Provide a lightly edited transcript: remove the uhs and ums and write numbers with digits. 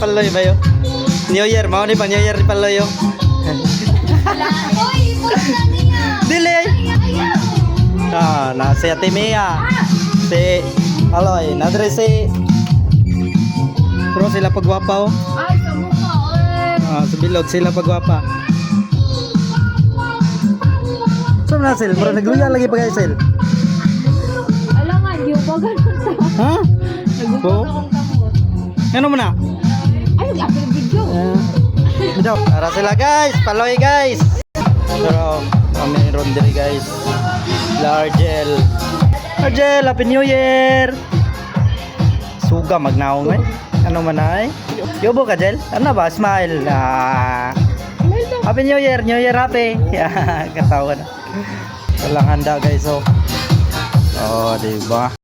Paloy ba yun? New Year, mau ni pa New Year ni Paloy yun. Oy, pusa niya. Dili. Na si Ate Mia. Si Aloy, nadre si Pero sila pagwapa oh. Ay, sa mukha, oy. Sa bilog sila pagwapa. Saan na Sil? Pero nagluya lagi pa kayo Sil. Alangan, yung pa ganun sa... Ha? Nagugot Oo. akong kamot. Ano mo na? Ay, nag-upload video. Video. Para sila guys, Paloy guys. Pero mayroon diri guys. Largel. Largel, Happy New Year. Suga magnaong eh. Ano man ay? Yobo ka Jel? Ano ba? Smile. Happy New Year, New Year happy. Katawa na. Walang handa guys oh. Oh, di ba?